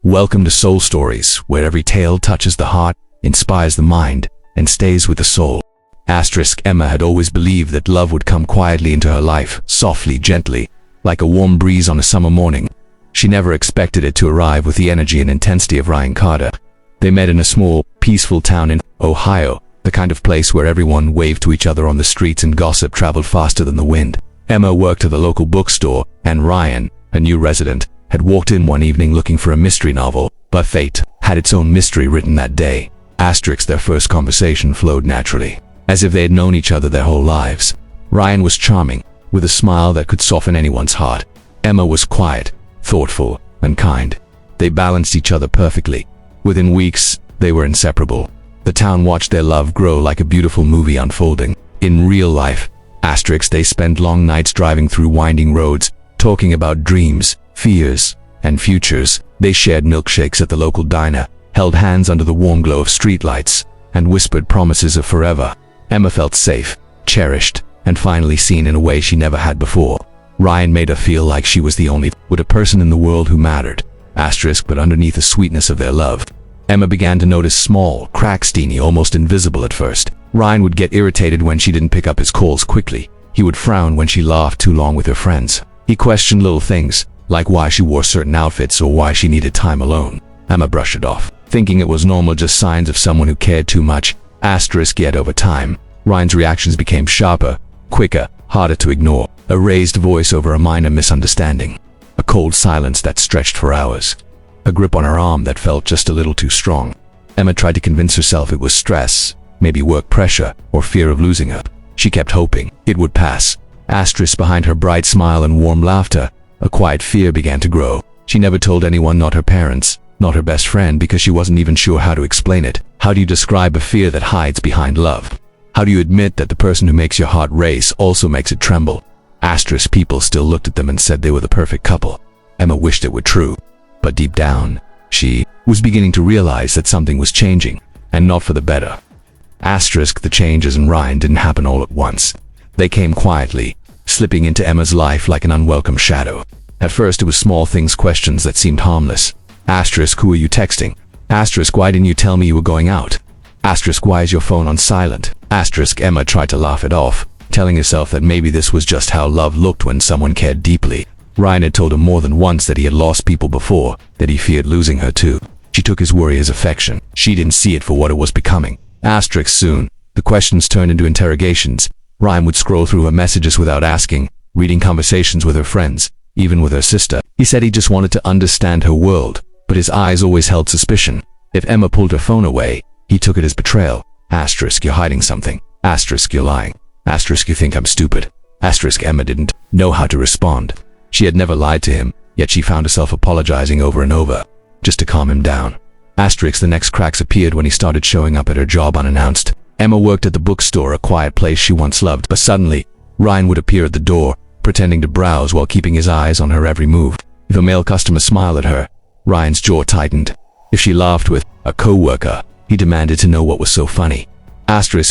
Welcome to Soul Stories, where every tale touches the heart, inspires the mind, and stays with the soul. Emma had always believed that love would come quietly into her life, softly, gently, like a warm breeze on a summer morning. She never expected it to arrive with the energy and intensity of Ryan Carter. They met in a small, peaceful town in Ohio, the kind of place where everyone waved to each other on the streets and gossip traveled faster than the wind. Emma worked at the local bookstore, and Ryan, a new resident, had walked in one evening looking for a mystery novel, but fate had its own mystery written that day. Their first conversation flowed naturally, as if they had known each other their whole lives. Ryan was charming, with a smile that could soften anyone's heart. Emma was quiet, thoughtful, and kind. They balanced each other perfectly. Within weeks, they were inseparable. The town watched their love grow like a beautiful movie unfolding. In real life, they spent long nights driving through winding roads, talking about dreams, fears, and futures. They shared milkshakes at the local diner, held hands under the warm glow of streetlights, and whispered promises of forever. Emma felt safe, cherished, and finally seen in a way she never had before. Ryan made her feel like she was the only person in the world who mattered. But underneath the sweetness of their love, Emma began to notice small cracks, teeny, almost invisible at first. Ryan would get irritated when she didn't pick up his calls quickly. He would frown when she laughed too long with her friends. He questioned little things, like why she wore certain outfits or why she needed time alone. Emma brushed it off, thinking it was normal, just signs of someone who cared too much. Yet over time, Ryan's reactions became sharper, quicker, harder to ignore. A raised voice over a minor misunderstanding. A cold silence that stretched for hours. A grip on her arm that felt just a little too strong. Emma tried to convince herself it was stress, maybe work pressure, or fear of losing her. She kept hoping it would pass. Behind her bright smile and warm laughter, a quiet fear began to grow. She never told anyone, not her parents, not her best friend, because she wasn't even sure how to explain it. How do you describe a fear that hides behind love? How do you admit that the person who makes your heart race also makes it tremble? People still looked at them and said they were the perfect couple. Emma wished it were true, but deep down, she was beginning to realize that something was changing, and not for the better. The changes in Ryan didn't happen all at once. They came quietly, slipping into Emma's life like an unwelcome shadow. At first it was small things, questions that seemed harmless. Who are you texting? Why didn't you tell me you were going out? Why is your phone on silent? Emma tried to laugh it off, telling herself that maybe this was just how love looked when someone cared deeply. Ryan had told her more than once that he had lost people before, that he feared losing her too. She took his worry as affection. She didn't see it for what it was becoming. Soon, the questions turned into interrogations. Ryan would scroll through her messages without asking, reading conversations with her friends, even with her sister. He said he just wanted to understand her world, but his eyes always held suspicion. If Emma pulled her phone away, he took it as betrayal. You're hiding something. You're lying. You think I'm stupid. Emma didn't know how to respond. She had never lied to him, yet she found herself apologizing over and over, just to calm him down. The next cracks appeared when he started showing up at her job unannounced. Emma worked at the bookstore, a quiet place she once loved, but suddenly, Ryan would appear at the door, pretending to browse while keeping his eyes on her every move. If a male customer smiled at her, Ryan's jaw tightened. If she laughed with a co-worker, he demanded to know what was so funny.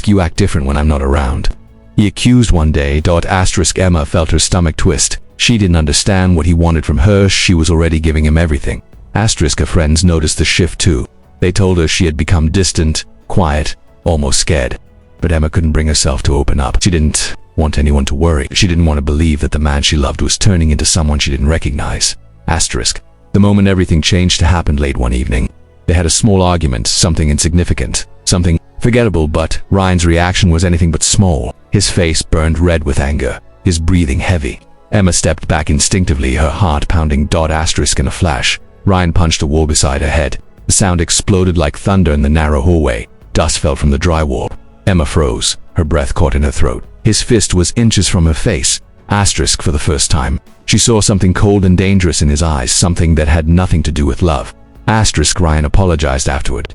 You act different when I'm not around, he accused one day. Emma felt her stomach twist. She didn't understand what he wanted from her. She was already giving him everything. Her friends noticed the shift too. They told her she had become distant, quiet, almost scared. But Emma couldn't bring herself to open up. She didn't want anyone to worry. She didn't want to believe that the man she loved was turning into someone she didn't recognize. The moment everything changed happened late one evening. They had a small argument, something insignificant, something forgettable, but Ryan's reaction was anything but small. His face burned red with anger, his breathing heavy. Emma stepped back instinctively, her heart pounding. In a flash, Ryan punched a wall beside her head. The sound exploded like thunder in the narrow hallway. Dust fell from the drywall. Emma froze, her breath caught in her throat. His fist was inches from her face. For the first time, she saw something cold and dangerous in his eyes, something that had nothing to do with love. Ryan apologized afterward,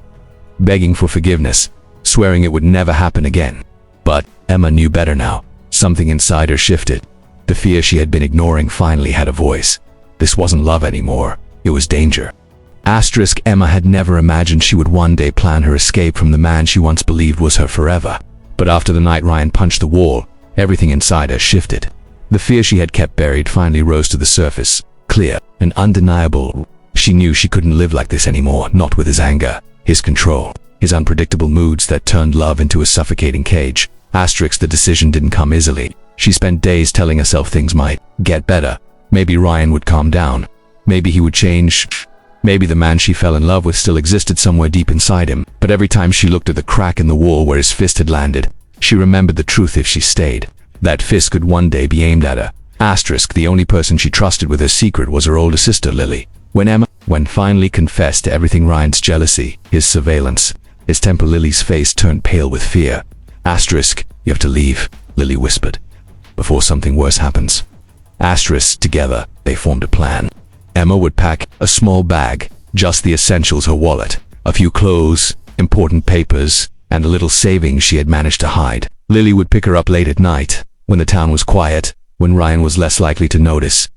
begging for forgiveness, swearing it would never happen again. But Emma knew better now. Something inside her shifted. The fear she had been ignoring finally had a voice. This wasn't love anymore, it was danger. Emma had never imagined she would one day plan her escape from the man she once believed was her forever. But after the night Ryan punched the wall, everything inside her shifted. The fear she had kept buried finally rose to the surface, clear and undeniable. She knew she couldn't live like this anymore, not with his anger, his control, his unpredictable moods that turned love into a suffocating cage. The decision didn't come easily. She spent days telling herself things might get better. Maybe Ryan would calm down. Maybe he would change. Maybe the man she fell in love with still existed somewhere deep inside him. But every time she looked at the crack in the wall where his fist had landed, she remembered the truth. If she stayed, that fist could one day be aimed at her. The only person she trusted with her secret was her older sister, Lily. When finally confessed to everything, Ryan's jealousy, his surveillance, his temper, Lily's face turned pale with fear. You have to leave, Lily whispered, before something worse happens. Together, they formed a plan. Emma would pack a small bag, just the essentials, her wallet, a few clothes, important papers, and a little savings she had managed to hide. Lily would pick her up late at night, when the town was quiet, when Ryan was less likely to notice.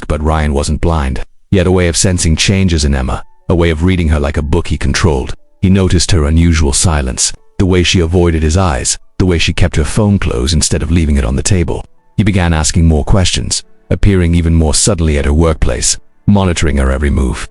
But Ryan wasn't blind. He had a way of sensing changes in Emma, a way of reading her like a book he controlled. He noticed her unusual silence, the way she avoided his eyes, the way she kept her phone close instead of leaving it on the table. He began asking more questions, appearing even more suddenly at her workplace, monitoring her every move.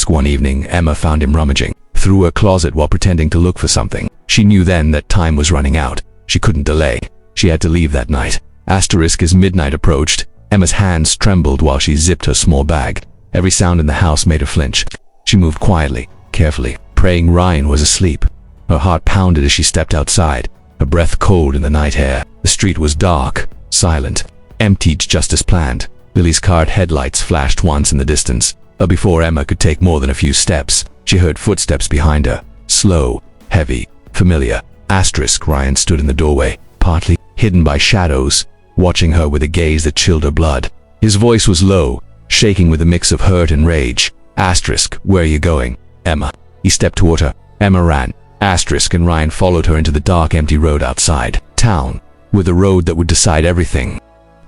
One evening, Emma found him rummaging through her closet while pretending to look for something. She knew then that time was running out. She couldn't delay. She had to leave that night. As midnight approached, Emma's hands trembled while she zipped her small bag. Every sound in the house made her flinch. She moved quietly, carefully, praying Ryan was asleep. Her heart pounded as she stepped outside, her breath cold in the night air. The street was dark, silent, emptied just as planned. Lily's car's headlights flashed once in the distance, but before Emma could take more than a few steps, she heard footsteps behind her. Slow, heavy, familiar. Ryan stood in the doorway, partly hidden by shadows, watching her with a gaze that chilled her blood. His voice was low, shaking with a mix of hurt and rage. Where are you going, Emma? He stepped toward her. Emma ran. And Ryan followed her into the dark, empty road outside town, with a road that would decide everything.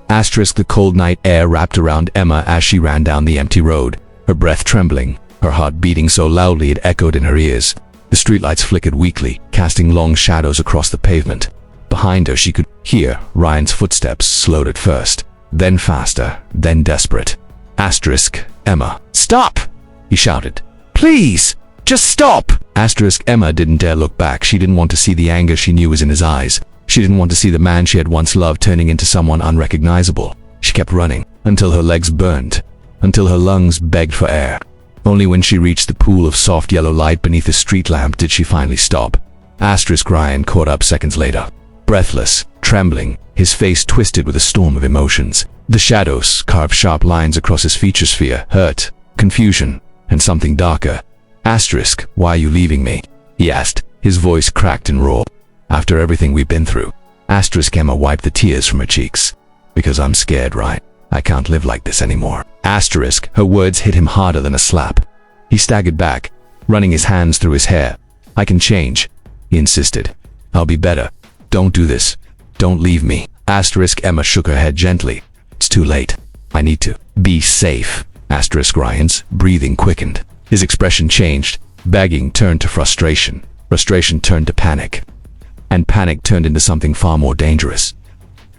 The cold night air wrapped around Emma as she ran down the empty road, her breath trembling, her heart beating so loudly it echoed in her ears. The streetlights flickered weakly, casting long shadows across the pavement. Behind her, she could hear Ryan's footsteps, slowed at first, then faster, then desperate. Emma, stop! He shouted. Please, just stop! Emma didn't dare look back. She didn't want to see the anger she knew was in his eyes. She didn't want to see the man she had once loved turning into someone unrecognizable. She kept running, until her legs burned, until her lungs begged for air. Only when she reached the pool of soft yellow light beneath the street lamp did she finally stop. Ryan caught up seconds later. Breathless, trembling, his face twisted with a storm of emotions. The shadows carved sharp lines across his feature sphere, hurt, confusion, and something darker. Why are you leaving me? He asked, his voice cracked and raw. After everything we've been through. Emma wiped the tears from her cheeks. Because I'm scared, Ryan. I can't live like this anymore. Her words hit him harder than a slap. He staggered back, running his hands through his hair. I can change, he insisted. I'll be better. Don't do this. Don't leave me. Emma shook her head gently. It's too late. I need to be safe. Ryan's breathing quickened. His expression changed. Begging turned to frustration. Frustration turned to panic. And panic turned into something far more dangerous.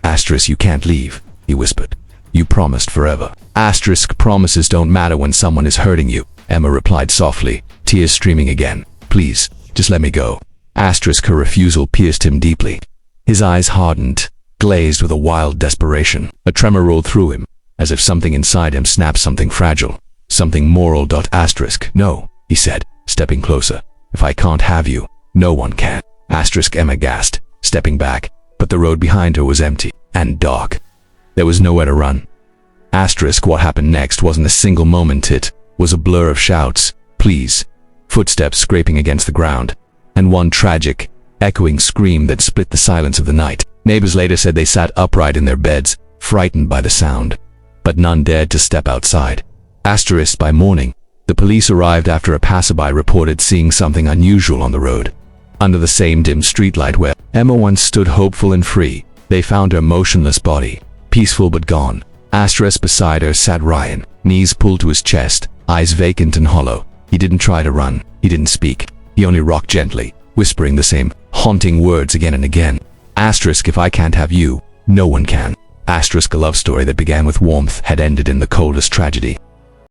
You can't leave, he whispered. You promised forever. Promises don't matter when someone is hurting you, Emma replied softly, tears streaming again. Please, just let me go. Her refusal pierced him deeply. His eyes hardened, glazed with a wild desperation. A tremor rolled through him, as if something inside him snapped something fragile, something moral. No, he said, stepping closer. If I can't have you, no one can. Emma gasped, stepping back, but the road behind her was empty and dark. There was nowhere to run. What happened next wasn't a single moment, it was a blur of shouts, please, footsteps scraping against the ground, and one tragic, echoing scream that split the silence of the night. Neighbors later said they sat upright in their beds, frightened by the sound, but none dared to step outside. By morning, the police arrived after a passerby reported seeing something unusual on the road. Under the same dim streetlight where Emma once stood hopeful and free, they found her motionless body, peaceful but gone. Beside her sat Ryan, knees pulled to his chest, eyes vacant and hollow. He didn't try to run, he didn't speak, he only rocked gently, whispering the same haunting words again and again. If I can't have you, no one can. A love story that began with warmth had ended in the coldest tragedy.